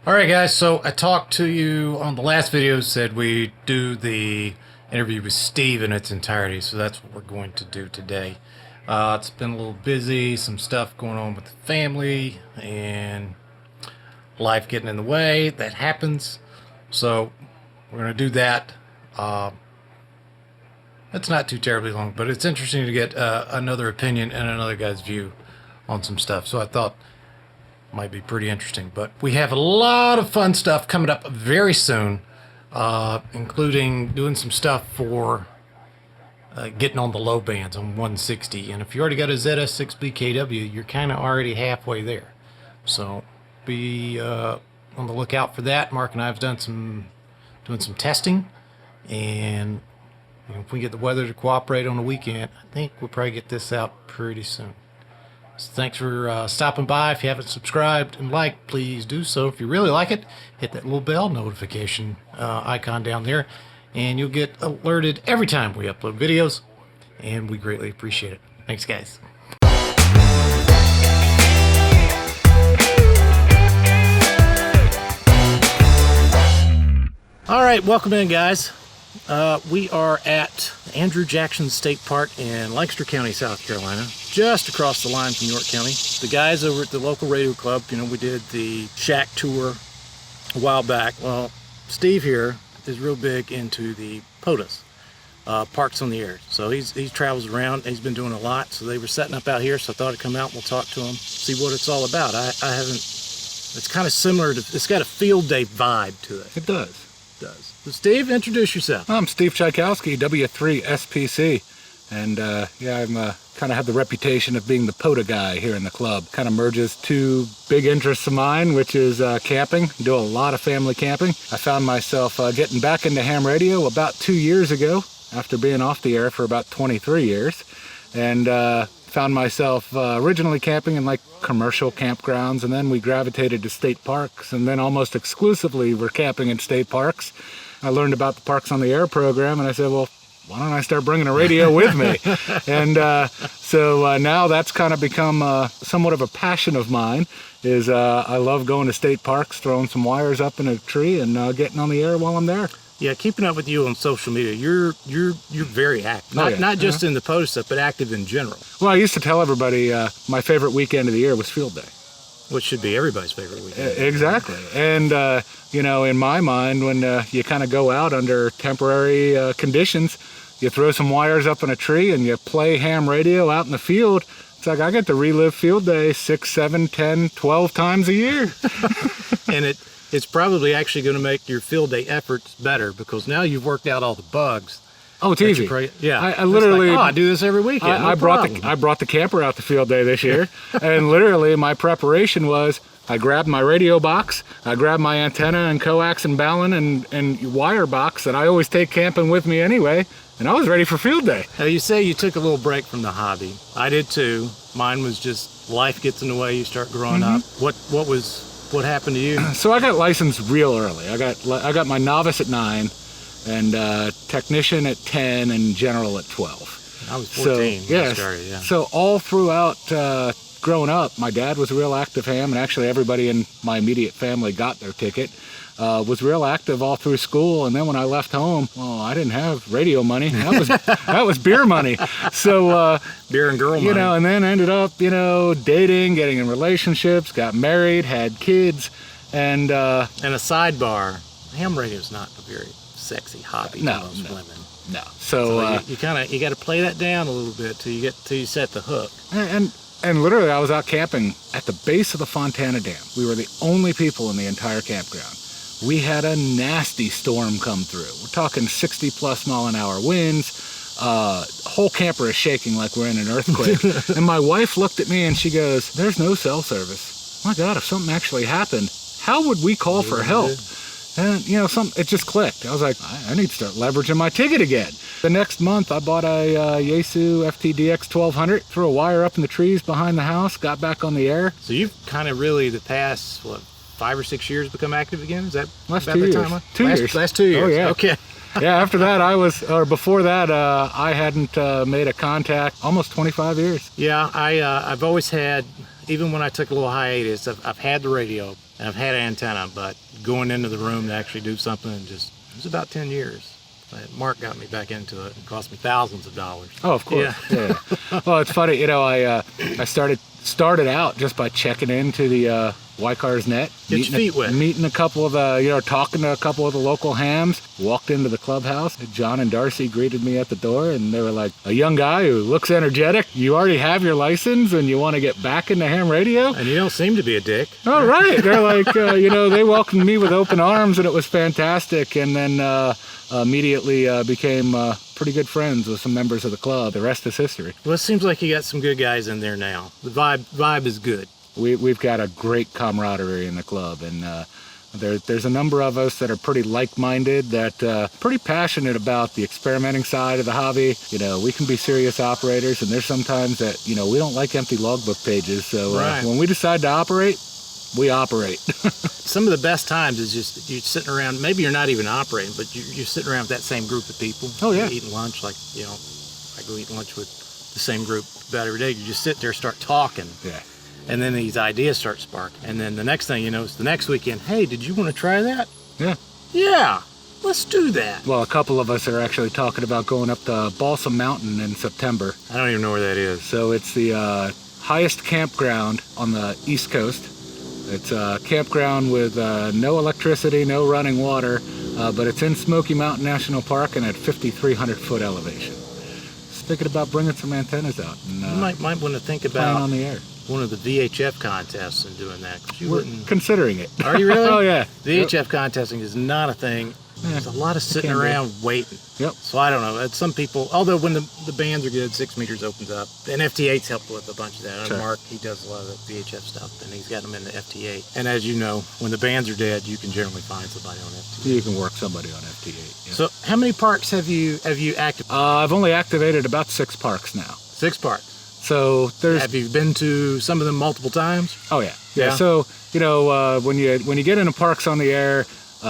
All right, guys. So I talked to you on the last video, said we do the interview with Steve in its entirety. So that's what we're going to do today. It's been a little busy, some stuff going on with the family and life getting in the way. That happens. So we're going to do that. It's not too terribly long, but it's interesting to get another opinion and another guy's view on some stuff. So I thought might be pretty interesting. But we have a lot of fun stuff coming up very soon, including doing some stuff for getting on the low bands on 160. And if you already got a ZS6BKW, you're kind of already halfway there. So be on the lookout for that. Mark and I have doing some testing, and if we get the weather to cooperate on the weekend, I think we'll probably get this out pretty soon. So thanks for stopping by. If you haven't subscribed and liked, please do so. If you really like it, hit that little bell notification icon down there, and you'll get alerted every time we upload videos, and we greatly appreciate it. Thanks, guys. All right, welcome in, guys. We are at Andrew Jackson State Park in Lancaster County, South Carolina, just across the line from York County. The guys over at the local radio club, we did the shack tour a while back. Well, Steve here is real big into the POTAs, Parks on the Air. So he travels around. He's been doing a lot. So they were setting up out here, so I thought I'd come out and we'll talk to him, see what it's all about. I haven't, it's kind of similar to, it's got a field day vibe to it. It does. So Steve, introduce yourself. I'm Steve Tchaikovsky, W3SPC, and I'm kind of have the reputation of being the POTA guy here in the club. Kind of merges two big interests of mine, which is camping. Do a lot of family camping. I found myself getting back into ham radio about 2 years ago, after being off the air for about 23 years, and found myself originally camping in like commercial campgrounds, and then we gravitated to state parks, and then almost exclusively we're camping in state parks. I learned about the Parks on the Air program, and I said, well, why don't I start bringing a radio with me? And so now that's kind of become somewhat of a passion of mine. Is I love going to state parks, throwing some wires up in a tree, and getting on the air while I'm there. Yeah, keeping up with you on social media, you're very active. Not just in the POTA stuff, but active in general. Well, I used to tell everybody my favorite weekend of the year was field day. Which should be everybody's favorite weekend. Exactly. And, in my mind, when you kind of go out under temporary conditions, you throw some wires up in a tree and you play ham radio out in the field. It's like I get to relive field day 6, 7, 10, 12 times a year. And it's probably actually going to make your field day efforts better, because now you've worked out all the bugs. Oh, it's easy. Yeah, I literally. I do this every weekend. I brought the camper out to field day this year, and literally my preparation was I grabbed my radio box, I grabbed my antenna and coax and balun and wire box that I always take camping with me anyway, and I was ready for field day. Now, you say you took a little break from the hobby. I did too. Mine was just life gets in the way. You start growing up. What happened to you? So I got licensed real early. I got my novice at 9. And technician at 10 and general at 12. I was 14 when I started, yeah. So all throughout growing up, my dad was a real active ham, and actually everybody in my immediate family got their ticket. Was real active all through school, and then when I left home, well, I didn't have radio money. That was beer money. So beer and girl money. And then ended up dating, getting in relationships, got married, had kids, and a sidebar. Ham radio's not a very sexy hobby to most women. No. So you got to play that down a little bit till you set the hook. And literally, I was out camping at the base of the Fontana Dam. We were the only people in the entire campground. We had a nasty storm come through. We're talking 60+ mile an hour winds. Whole camper is shaking like we're in an earthquake. And my wife looked at me and she goes, "There's no cell service. My God, if something actually happened, how would we call for help?" And, it just clicked. I was like, I need to start leveraging my ticket again. The next month, I bought a Yaesu FTDX 1200, threw a wire up in the trees behind the house, got back on the air. So you've kind of really, the past, 5 or 6 years become active again? Is that last about 2 the years? time? 2 years. Last 2 years. Oh, yeah. Okay. Yeah, after that, before that, I hadn't made a contact almost 25 years. Yeah, I've always had, even when I took a little hiatus, I've had the radio. And I've had an antenna, but going into the room to actually do something, it was about 10 years. Mark got me back into it. It cost me thousands of dollars. Oh, of course. Yeah. Well, it's funny. You know, I started out just by checking into the Y-Cars net. Get your feet wet. Meeting a couple of talking to a couple of the local hams. Walked into the clubhouse. John and Darcy greeted me at the door, and they were like, "A young guy who looks energetic. You already have your license, and you want to get back into ham radio? And you don't seem to be a dick." Oh, right. They're like, they welcomed me with open arms, and it was fantastic. And then immediately became pretty good friends with some members of the club. The rest is history. Well, it seems like you got some good guys in there now. The vibe is good. We've got a great camaraderie in the club, and there's a number of us that are pretty like-minded, that pretty passionate about the experimenting side of the hobby. You know, we can be serious operators, and there's sometimes that, we don't like empty logbook pages. So right. When we decide to operate, we operate. Some of the best times is just you're sitting around, maybe you're not even operating, but you're sitting around with that same group of people. Oh, yeah. You're eating lunch, I go eat lunch with the same group about every day. You just sit there, start talking. Yeah. And then these ideas start sparking. And then the next thing you know is the next weekend, hey, did you want to try that? Yeah. Yeah, let's do that. Well, a couple of us are actually talking about going up to Balsam Mountain in September. I don't even know where that is. So it's the highest campground on the East Coast. It's a campground with no electricity, no running water, but it's in Smoky Mountain National Park and at 5,300 foot elevation. Just thinking about bringing some antennas out. And, you might want to think playing about on the air. one of the VHF contests and doing that. 'Cause We're considering it. Are you really? Oh, yeah. VHF contesting is not a thing. There's a lot of sitting around waiting. Yep. So I don't know. Some people, although when the bands are good, 6 meters opens up. And FT8's helped with a bunch of that. Sure. Mark, he does a lot of the VHF stuff, and he's got them in the FT8. And as you know, when the bands are dead, you can generally find somebody on FT8. You can work somebody on FT8. Yeah. So how many parks have you activated? I've only activated about 6 parks now. 6 parks. So there's. Have you been to some of them multiple times? Oh yeah. Yeah. So when you get into parks on the air,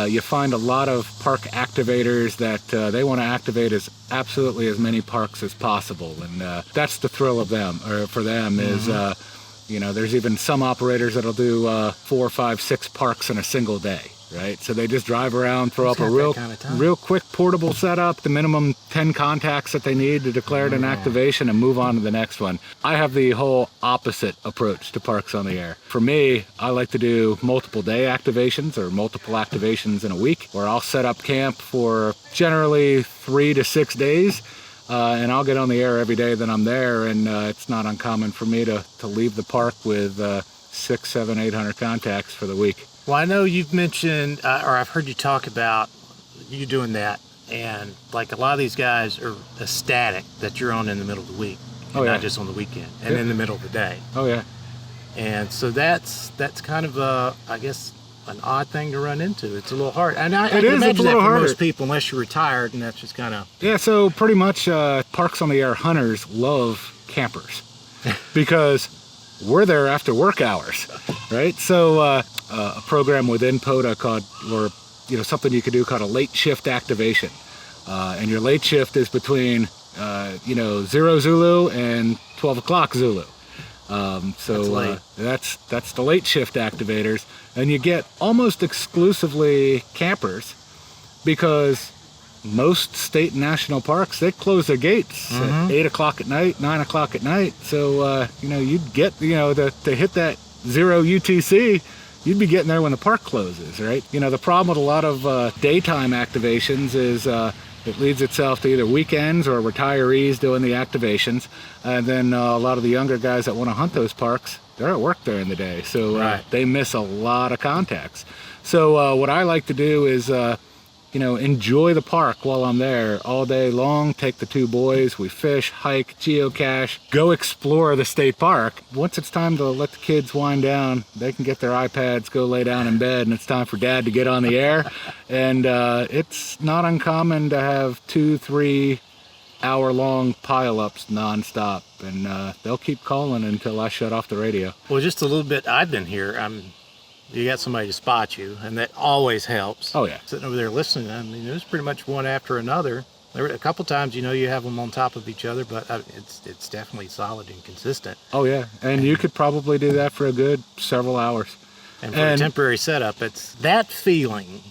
you find a lot of park activators that they want to activate absolutely as many parks as possible, and that's the thrill of them, or for them, is there's even some operators that'll do 4, 5, 6 parks in a single day. Right, so they just drive around, throw up a real quick portable setup, the minimum 10 contacts that they need to declare it an activation, and move on to the next one. I have the whole opposite approach to parks on the air. For me, I like to do multiple day activations or multiple activations in a week, where I'll set up camp for generally 3 to 6 days. And I'll get on the air every day that I'm there, and it's not uncommon for me to leave the park with 600, 700, 800 contacts for the week. Well, I know you've mentioned, or I've heard you talk about you doing that, and like a lot of these guys are ecstatic that you're on in the middle of the week, and not just on the weekend, and in the middle of the day. Oh yeah. And so that's kind of I guess an odd thing to run into. It's a little hard, and I can imagine that for most people, unless you're retired, and that's just kind of. Yeah. So pretty much, parks on the air hunters love campers because we're there after work hours, right? So a program within POTA something you could do called a late shift activation, and your late shift is between 0 Zulu and 12 o'clock Zulu. That's the late shift activators, and you get almost exclusively campers because most state and national parks, they close their gates at 8 o'clock at night, 9 o'clock at night. So, you'd get, to hit that 0 UTC, you'd be getting there when the park closes, right? The problem with a lot of daytime activations is it leads itself to either weekends or retirees doing the activations. And then a lot of the younger guys that want to hunt those parks, they're at work during the day. So they miss a lot of contacts. So what I like to do is enjoy the park while I'm there all day long. Take the 2 boys, we fish, hike, geocache, go explore the state park. Once it's time to let the kids wind down, they can get their iPads, go lay down in bed, and it's time for Dad to get on the air. And it's not uncommon to have 2-3 hour-long pile-ups nonstop, and they'll keep calling until I shut off the radio. Well, just a little bit, I've been here. You got somebody to spot you, and that always helps. Oh, yeah. Sitting over there listening, it was pretty much one after another. There were a couple times, you have them on top of each other, but it's definitely solid and consistent. Oh, yeah. And you could probably do that for a good several hours. And for a temporary setup, it's that feeling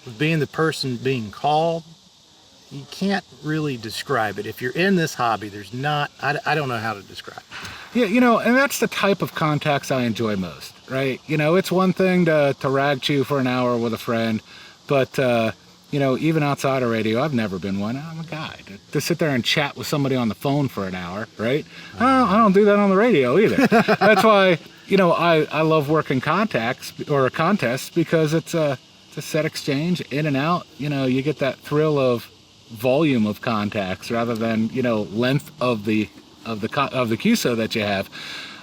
of being the person being called. You can't really describe it. If you're in this hobby, there's not, I don't know how to describe it. Yeah, you know, and that's the type of contacts I enjoy most, right? You know, it's one thing to rag chew for an hour with a friend, but, you know, even outside of radio, I've never been one. I'm a guy. To sit there and chat with somebody on the phone for an hour, right? I don't do that on the radio either. That's why, you know, I love working contacts or contests because it's a set exchange, in and out. You know, you get that thrill of volume of contacts rather than, you know, length of the QSO that you have,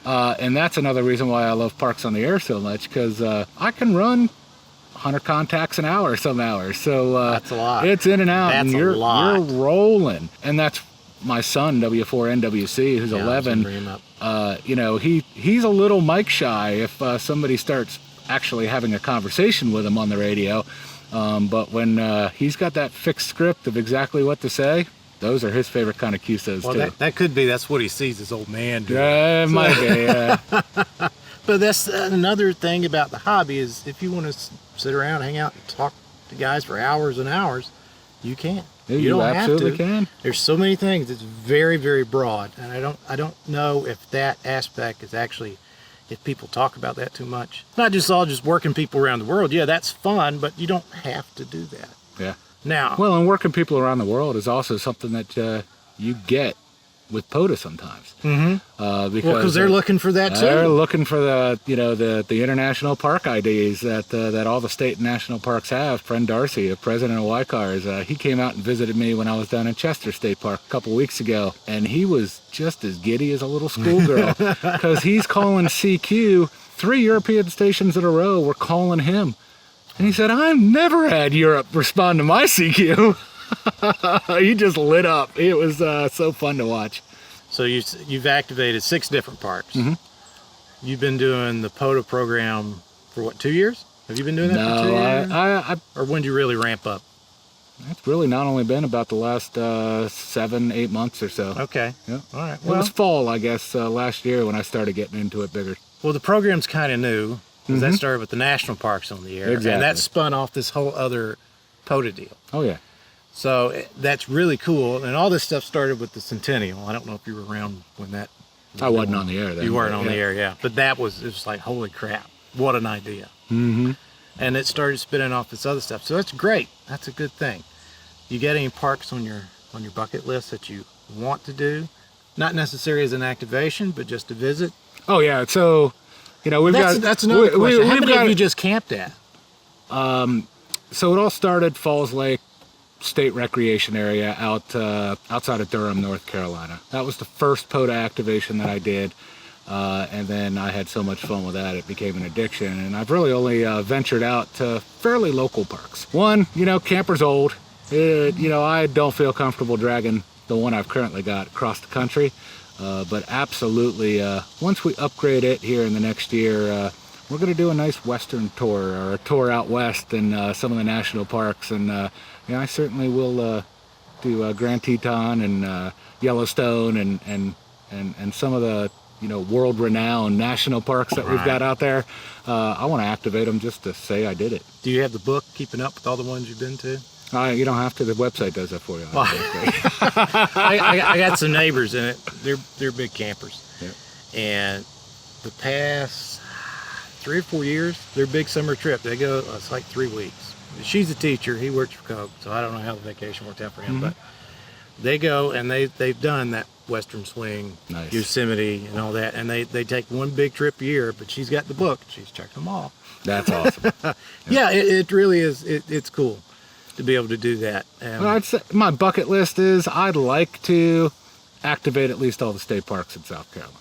and that's another reason why I love Parks on the Air so much, because I can run 100 contacts an hour some hours, so that's a lot. It's in and out, That's and you're a lot. rolling. And that's my son W4NWC, who's 11. Bring him up. You know, he's a little mic shy if somebody starts actually having a conversation with him on the radio. But when he's got that fixed script of exactly what to say, those are his favorite kind of QSOs too. That could be, that's what he sees his old man doing. Yeah, it might be, yeah. But that's another thing about the hobby is if you want to sit around, hang out, and talk to guys for hours and hours, you can. You don't absolutely have to. can. There's so many things. It's very, very broad, and I don't know if that aspect is actually, if people talk about that too much. It's not just all just working people around the world. Yeah, that's fun, but you don't have to do that. Yeah. Now, well, and working people around the world is also something that you get with POTA sometimes. Because they're looking for that too. They're looking for the international park IDs that all the state and national parks have. Friend Darcy, the president of YCARS, he came out and visited me when I was down in Chester State Park a couple weeks ago, and he was just as giddy as a little schoolgirl because he's calling CQ. 3 European stations in a row were calling him. And he said, I've never had Europe respond to my CQ. He just lit up. It was so fun to watch. So you've activated 6 different parks. You've been doing the POTA program for what, 2 years? Have you been doing that for 2 years? I or when did you really ramp up? It's really not only been about the last 7-8 months or so. Okay. Yeah. All right. Well, it was fall, I guess, last year when I started getting into it bigger. Well, the program's kind of new. That started with the national parks on the air. Exactly. And that spun off this whole other POTA deal. Oh, yeah. So that's really cool. And all this stuff started with the Centennial. I don't know if you were around when that... I wasn't on the air then. You weren't on the air, yeah. But it was like, holy crap, what an idea. And it started spinning off this other stuff. So that's great. That's a good thing. You got any parks on your bucket list that you want to do? Not necessarily as an activation, but just to visit? Oh, yeah. So... You know, that's another question. How many have you just camped at? So it all started Falls Lake State Recreation Area outside of Durham, North Carolina. That was the first POTA activation that I did. And then I had so much fun with that, it became an addiction. And I've really only ventured out to fairly local parks. One, you know, camper's old. You know, I don't feel comfortable dragging the one I've currently got across the country. But absolutely, once we upgrade it here in the next year, we're going to do a nice Western tour or a tour out west in some of the national parks. And I certainly will do Grand Teton and Yellowstone and some of the world-renowned national parks that we've got out there. I want to activate them just to say I did it. Do you have the book keeping up with all the ones you've been to? You don't have to. The website does that for you. I got some neighbors in it. They're big campers. Yeah. And the past 3 or 4 years, their big summer trip, they go, it's like 3 weeks. She's a teacher. He works for Coke, so I don't know how the vacation worked out for him. But they go, and they've done that Western Swing, nice. Yosemite, and all that. And they take one big trip a year, but she's got the book. She's checked them all. That's awesome. Yeah, it really is. It's cool to be able to do that. Well, I'd say my bucket list is I'd like to activate at least all the state parks in South Carolina.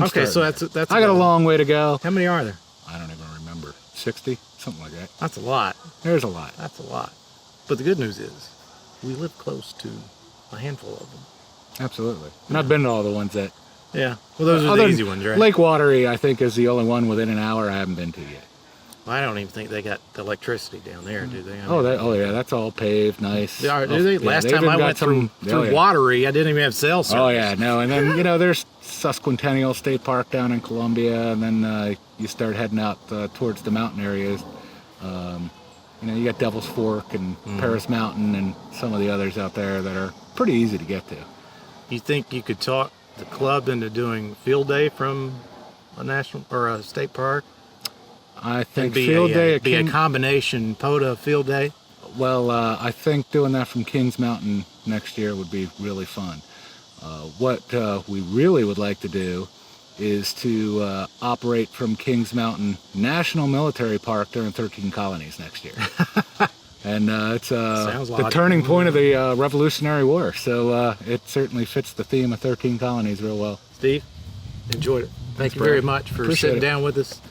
Okay, so that's. I got a long way to go. How many are there? I don't even remember. 60, something like that. That's a lot. There's a lot. That's a lot. But the good news is, we live close to a handful of them. Absolutely. And I've been to all the ones that. Yeah. Well, those are the easy ones, right? Lake Watery, I think, is the only one within an hour I haven't been to yet. I don't even think they got electricity down there, do they? Oh yeah, that's all paved, nice. They are, do they? Yeah, Last they've time I even went got through yeah. Watery, I didn't even have cell service. Oh yeah, no, and then there's Sesquicentennial State Park down in Columbia, and then you start heading out towards the mountain areas. You got Devil's Fork and Paris Mountain and some of the others out there that are pretty easy to get to. You think you could talk the club into doing field day from a national or a state park? I think Be field day be a combination POTA field day. Well, I think doing that from Kings Mountain next year would be really fun. What we really would like to do is to operate from Kings Mountain National Military Park during 13 Colonies next year. And it's the turning point of the Revolutionary War, so it certainly fits the theme of 13 Colonies real well. Steve, enjoyed it. Thank you very much for sitting down with us.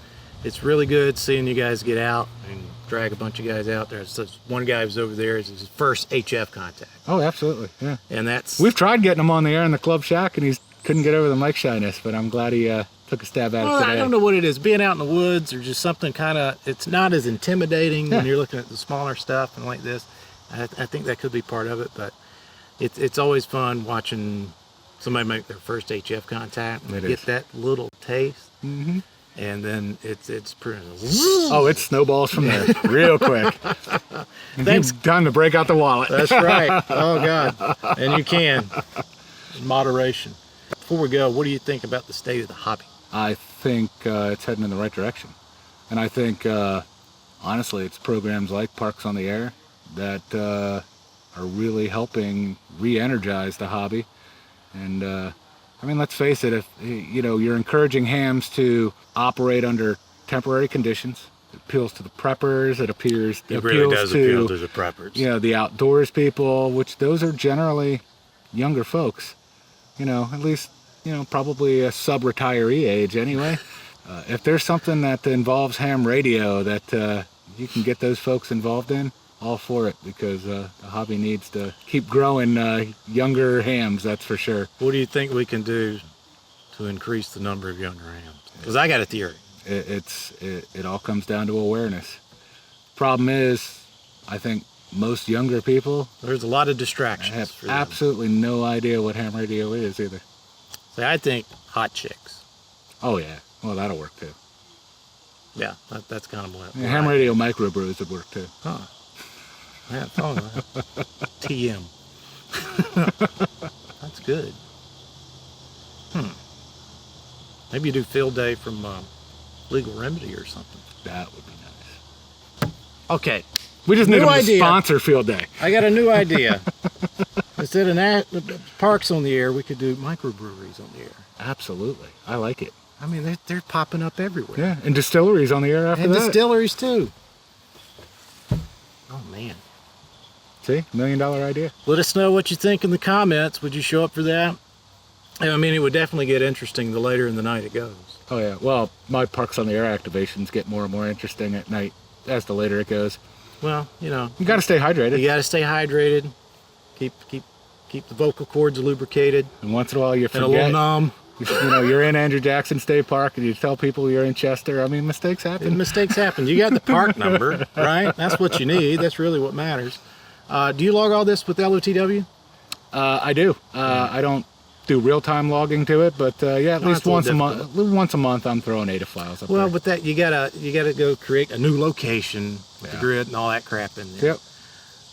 It's really good seeing you guys get out and drag a bunch of guys out there. So one guy was over there is his first HF contact. Oh, absolutely, yeah. And we've tried getting him on the air in the club shack, and he couldn't get over the mic shyness, but I'm glad he took a stab at it today. I don't know what it is. Being out in the woods or just something kind of, it's not as intimidating when you're looking at the smaller stuff and like this. I think that could be part of it, but it's always fun watching somebody make their first HF contact and get that little taste. Mm-hmm. And then it's pretty. Oh, it snowballs from there real quick. Thanks. Time to break out the wallet. That's right. Oh God, and you can in moderation. Before we go, what do you think about the state of the hobby? I think it's heading in the right direction, and I think honestly, it's programs like Parks on the Air that are really helping re-energize the hobby. And I mean, let's face it, if you're encouraging hams to operate under temporary conditions, it appeals to the preppers, it appeals to the preppers. The outdoors people, which those are generally younger folks, at least, probably a sub-retiree age anyway. If there's something that involves ham radio that you can get those folks involved in, all for it, because the hobby needs to keep growing younger hams, that's for sure. What do you think we can do to increase the number of younger hams? Because I got a theory. It all comes down to awareness. Problem is, I think most younger people, there's a lot of distractions. Have absolutely no idea what ham radio is either. See, I think hot chicks. Oh yeah, well that'll work too. Yeah, that's kind of what. Ham radio microbrews would work too. Huh. Yeah, TM. That's good. Maybe you do field day from Legal Remedy or something. That would be nice. Okay. We just need them to sponsor field day. I got a new idea. Instead of parks on the air, we could do microbreweries on the air. Absolutely. I like it. I mean, they're popping up everywhere. Yeah, and distilleries on the air after that. And distilleries too. Oh man. See, $1 million idea. Let us know what you think in the comments. Would you show up for that? I mean, it would definitely get interesting the later in the night it goes. Oh yeah, well, my Parks on the Air activations get more and more interesting at night as the later it goes. Well, you got to stay hydrated. You got to stay hydrated. Keep the vocal cords lubricated. And once in a while you forget. And a little numb. You're in Andrew Jackson State Park and you tell people you're in Chester. I mean, mistakes happen. And mistakes happen. You got the park number, right? That's what you need. That's really what matters. Do you log all this with LOTW? I do. I don't do real-time logging to it, but at least once a month. Once a month, I'm throwing ADA files up there. Well, with that, you gotta go create a new location with the grid and all that crap in there. Yep.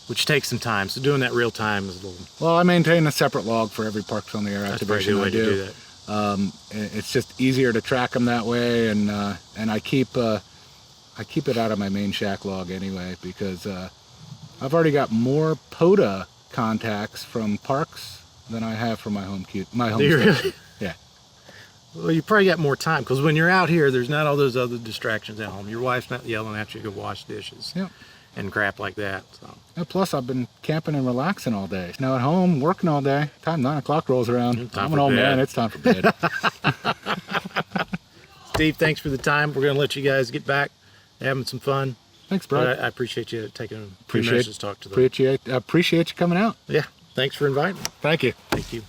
Which takes some time. So doing that real time is a little. Well, I maintain a separate log for every Parks on the Air activation I do. That's a pretty good way to do that. It's just easier to track them that way, and I keep it out of my main shack log anyway, because I've already got more POTA contacts from parks than I have from my home station. Really? Yeah. Well, you probably got more time, because when you're out here, there's not all those other distractions at home. Your wife's not yelling at you to go wash dishes. Yep. And crap like that. So. And plus, I've been camping and relaxing all day. Now at home, working all day. Time 9 o'clock rolls around. I'm an old man. It's time for bed. Steve, thanks for the time. We're going to let you guys get back having some fun. Thanks, bro. I appreciate you taking a few minutes to talk to them. Appreciate you coming out. Yeah. Thanks for inviting me. Thank you. Thank you.